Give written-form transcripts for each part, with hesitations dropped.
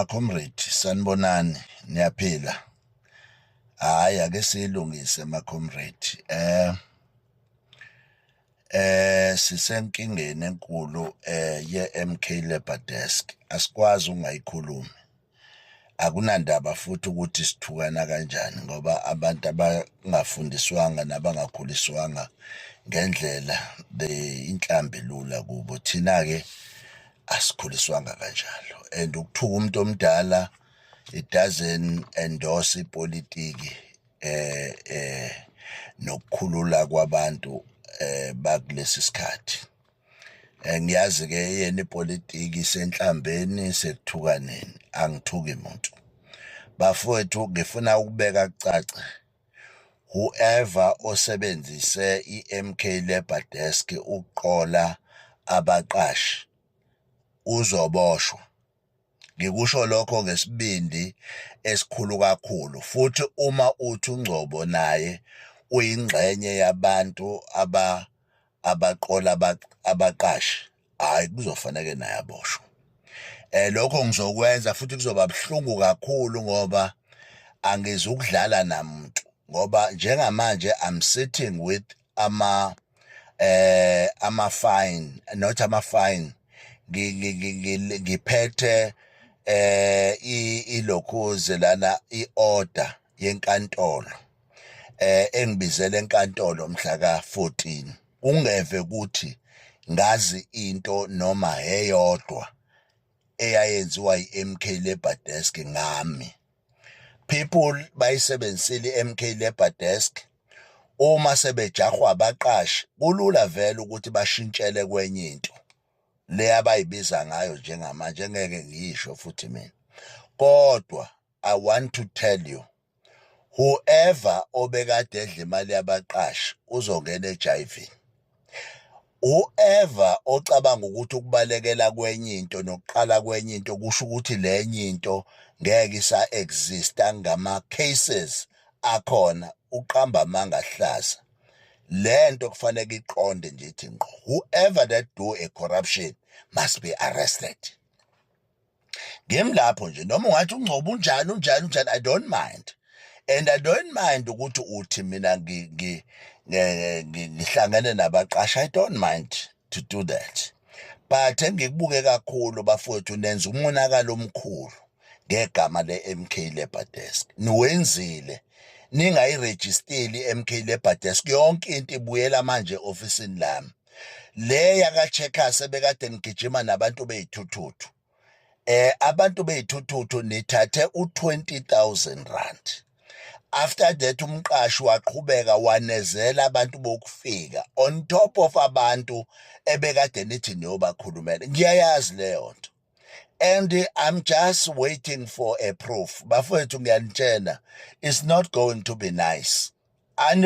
Comrade sanibonani niyaphila. Hayi ake siyilungise comrade. Sisenkingeni enkulu ye-MK Labour Desk. Asikwazi ungayikhulumi. Akunandaba futhi ukuthi sithukana kanjani ngoba abantu abangafundiswanga nabangakhuliswanga ngendlela inhlambi lula kubo. Thina-ke asikhuliswanga kanjalo. And ukuthuka umuntu omdala it doesn't endorse ipolitiki nokukhulula kwabantu bakulesi sikhathi. Ngiyazi ke yena ipolitiki senhlambeni sekuthukaneni angithuki umuntu. Bafowethu ngifuna ukubeka kucace. Whoever osebenzise i-MK Labour Desk uqola abaqashi uzoboshwa. Ngikusho lokho ngesibindi esikhulu kakhulu futhi uma uthi uNgcobo naye uyingxenye yabantu abaqola abaqashi hayi kuzofanele naye aboshwe. Lokho ngizokwenza futhi kuzoba buhlungu kakhulu ngoba angizukudlala namuntu ngoba njengamanje I'm sitting with ama-fine, not ama-fine. Ngiphethe ilokhuze lana i-order yenkantolo engibizele enkantolo mhla ka-14. Ungeve ukuthi ngazi into noma eyodwa eyayenziwa i-MK Labour Desk ngami. People bayisebenzisile i-MK Labour Desk uma sebejahwa abaqashi kulula vele ukuthi bashintshele kwenye into le abayibiza ngayo njengamanje ngeke ngiyisho futhi mina. Kodwa I want to tell you, whoever obekade edla imali yabaqashi uzongena ejayivini. Whoever ocabanga ukuthi ukubalekela kwenye into nokuqala kwenye into kusho ukuthi lenye into ngeke isa-exista ngama cases akhona uqamba amanga hlaza. Lento kufanele iqonde nje ithi ngqo. Whoever that do a corruption must be arrested. Ngimlapho nje noma ungathi uNgcobo unjani I don't mind. And I don't mind ukuthi uthi mina ngihlangane nabaqashi. I don't mind to do that. But engikubuke kakhulu bafowethu nenza umonakalo omkhulu ngegama le-MK Labour Desk. Niwenzile ningayirejisteli i-MK Labour Desk. Yonke into ibuyela manje ofisini lami. Le yaka-Checkers ebekade ngigijima nabantu beyithuthuthu. Abantu beyithuthuthu nithathe u-20,000 rand. After that umqashi waqhubeka wanezela abantu bokufika on top of abantu ebekade nithi niyobakhulumela. Ngiyayazi leyo nto. And I'm just waiting for a proof. Bafowethu ngiyanitshela, it's not going to be nice.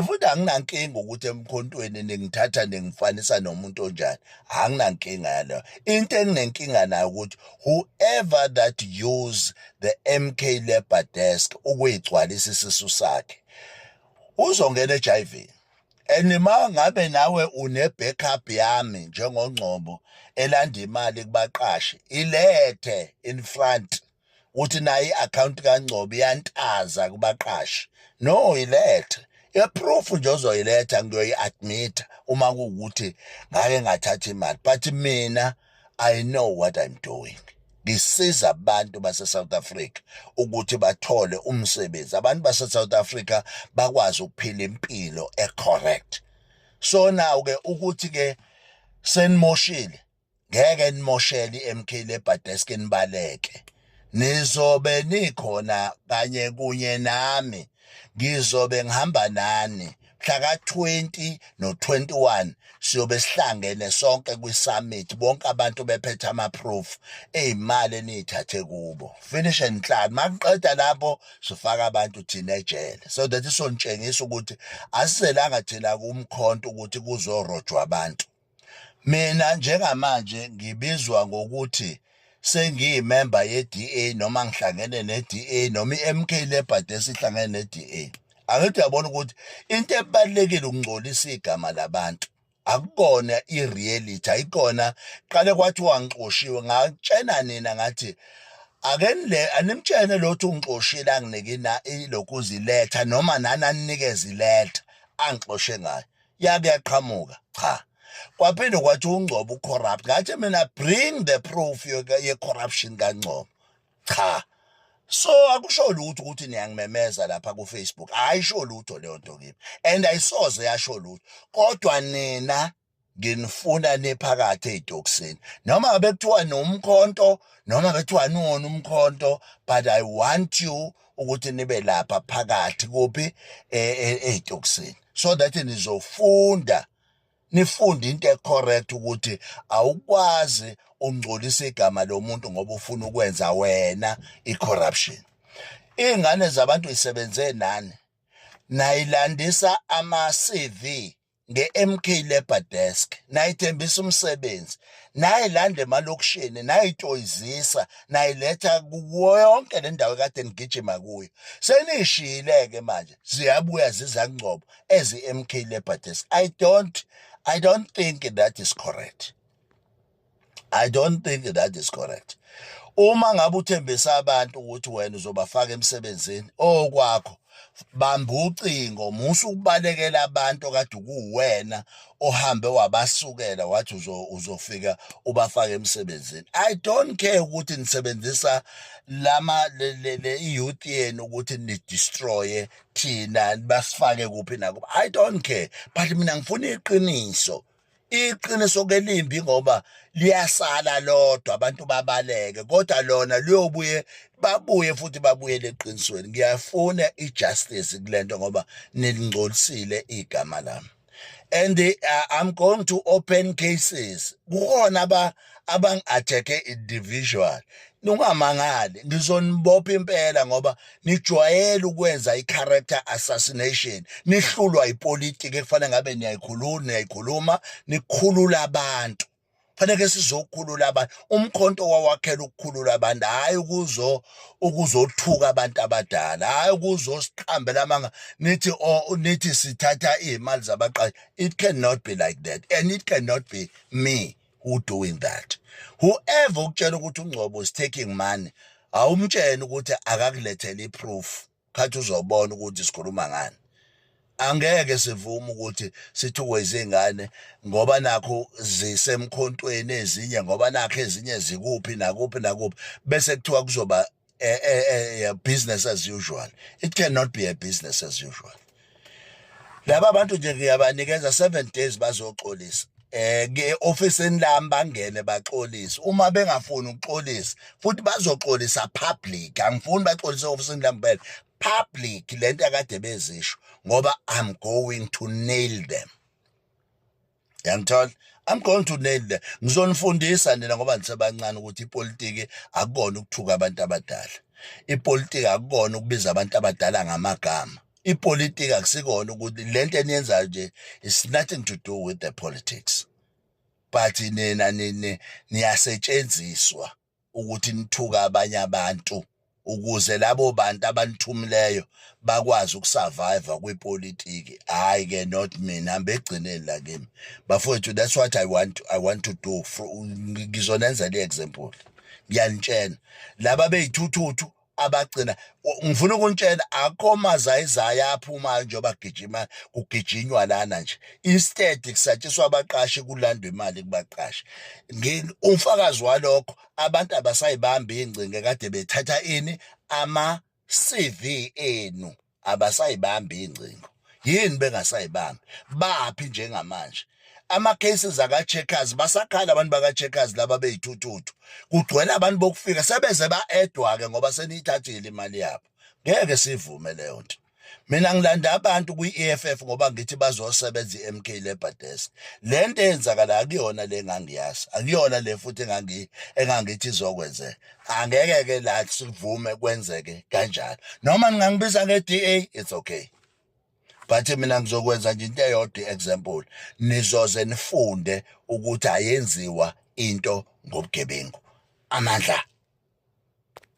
Futhi anginankinga ukuthi emkhontweni ningithatha ningifanisa nomuntu onjani. Anginankinga yalo. Into enginenkinga nayo ukuthi whoever that use the MK Labour Desk ukuyigcwalisa isisu sakhe uzongena ejayivini. And uma ngabe nawe une-backup yami njengoNgcobo elanda imali kubaqashi, ilethe in front uthi nayo i-account kaNgcobo iyantaza kubaqashi. No, ilethe. Proof nje ozoyiletha ngiyoyi-admit uma kuwukuthi ngake ngathatha imali. But mina I know what I'm doing. Ngisiza abantu base-South Africa ukuthi bathole umsebenzi. Abantu base-South Africa bakwazi ukuphila impilo correct. So now-ke ukuthi-ke senimoshile ngeke nimoshele i-MK Labour Desk nibaleke. Nizobe nikhona kanye kunye nami. Ngizobe ngihamba nani mhla ka-20 no-21 siyobe sihlangene sonke kwi-summit bonke abantu bephethe ama-proof ey'mali eniyithathe kubo. Finish and clean. Makuqeda lapho sifaka abantu thina ejele. So that isonitshengisa ukuthi asiselanga thina kumkhonto ukuthi kuzorojwa abantu. Mina njengamanje ngibizwa ngokuthi sengiyimember ye-DA noma ngihlangene ne-DA noma i-MK Labour Day sihlangene ne-DA. Angithi uyabona ukuthi into ebalulekile ukungcolisa igama labantu. Akukona i-reality, ayikona qale kwathi wangixoshiwe ngatshena nina ngathi animtshene lothi ungixoshile anginike ilokhu ziletha noma nani anikeze iletha angixoshe ngayo yake yaqhamuka cha kwaphinde kwathi uNgcobo ucorrupt ngathi mina bring the proof ye-corruption kaNgcobo cha so akusho lutho ukuthi niyangimemeza lapha ku Facebook ayisho lutho leyo nto kimi and ayisoze yasho lutho kodwa nina nginifuna nephakathi ezitokisini noma bekuthiwa nomkhonto noma bethiwa nuwona umkhonto but I want you ukuthi nibe lapha phakathi kuphi ezitokisini so that nizofunda nifunde into ecorrect ukuthi awukwazi ungcolisa igama lomuntu ngoba ufuna ukwenza wena icorruption. Ingane zabantu isebenze nani nayilandisa ama-CV nge-MK Labour Desk nayithembisa umsebenzi nayilanda emalokishini nayitoyizisa nayiletha kuwo yonke le ndawo kade nigijima kuyo senishiyile-ke manje ziyabuya zizaNgcobo ezi-MK Labour Desk. I don't think that is correct. I don't think that is correct. Uma ngabe uthembisa abantu ukuthi wena uzobafaka emsebenzini okwakho bamba ucingo musu ukubalekela abantu kade kuwena ohambe wabasukela wathi uzofika ubafaka emsebenzini. I don't care ukuthi nisebenzisa le youth yenu ukuthi ni destroy thina basifake kuphi nakuphi. I don't care but mina ngifuna iqiniso. Iqiniso kelimbi ngoba liyasala lodwa abantu babaleke kodwa lona babuye futhi babuyele eqinisweni. Ngiyafuna ijustice kulento ngoba nilingcolisile igama lami and I'm going to open cases kukhona abangi-attack-e individual. Ningamangali ngizonibopha impela ngoba nijwayele ukwenza i-character assassination nihlulwa ipolitiki ekufanele ngabe niyayikhuluma nikhulula abantu fanele sizokhulula abantu umkhonto wawakhela ukukhulula abantu hayi ukuzothuka abantu abadala hayi ukuzosiqhambela amanga nithi sithatha izimali zabaqashi. It cannot be like that and it cannot be me who doing that. Whoever ukutshela ukuthi uNgcobo is taking money awumtshela ukuthi akakulethele iproof khathi uzobona ukuthi sikhuluma ngani. Angeke sivuma ukuthi sithukwe izingane ngoba nakho zisemkhontweni ezinye ngoba nakho ezinye zikuphi nakuphi bese kuthiwa kuzoba business as usual. It cannot be a business as usual. Laba abantu nje ngiyabanikeza 7 days bazoxolisa. Ofisini lami bangene baxolisa uma bengafuni ukuxolisa futhi bazoxolisa public. Angifuni baxolisa ofisini lami kuphela public lento akade bezisho ngoba I'm going to nail them. Yangithola I'm going to nail them. Ngizonifundisa nina ngoba nisebancane ukuthi ipolitiki akukona ukuthuka abantu abadala. Ipolitiki akukona ukubiza abantu abadala ngamagama. Ipolitiki akusikona ukuthi lento eniyenzayo nje is nothing to do with the politics. But nina niyasetshenziswa ukuthi nithuka abanye abantu ukuze labo bantu abanithumileyo bakwazi ukusurvive kwepolitiki. Hayi ke not mina hambe egcineni la kimi. Bafowethu that's what I want to do. Ngizonenza le example. Ngiyanitshela laba beyithuthuthu abagcina ngifuna ukuntshela akho mazayizayo aphuma njengoba gijima kugijinywa lana nje instead kusatshiswa abaqashi kulandwe imali kubaqashi. Umfakazi walokho abantu abasayibamba ingcinge kade bethatha ini ama CV enu abasayibamba ingcingo yini bengasayibamba baphi njengamanje. Ama-cases aka-checkers basakhala abantu baka-checkers laba beyithuthuthu kugcwele abantu bokufika sebeze ba-edwa-ke ngoba seniyithathile imali yabo. Ngeke sivume leyo nto. Mina ngilanda abantu kwi-EFF ngoba ngithi bazosebenza i-MK Labour Desk. Le nto eyenzakala akuyona le engangiyazi akuyona le futhi engangithi izokwenzeka. Angeke-ke la sivume kwenzeke kanjalo noma ningangibiza nge-DA it's okay. But mina ngizokwenza nje into eyodwa example nizoze nifunde ukuthi ayenziwa into ngobugebengu. amandla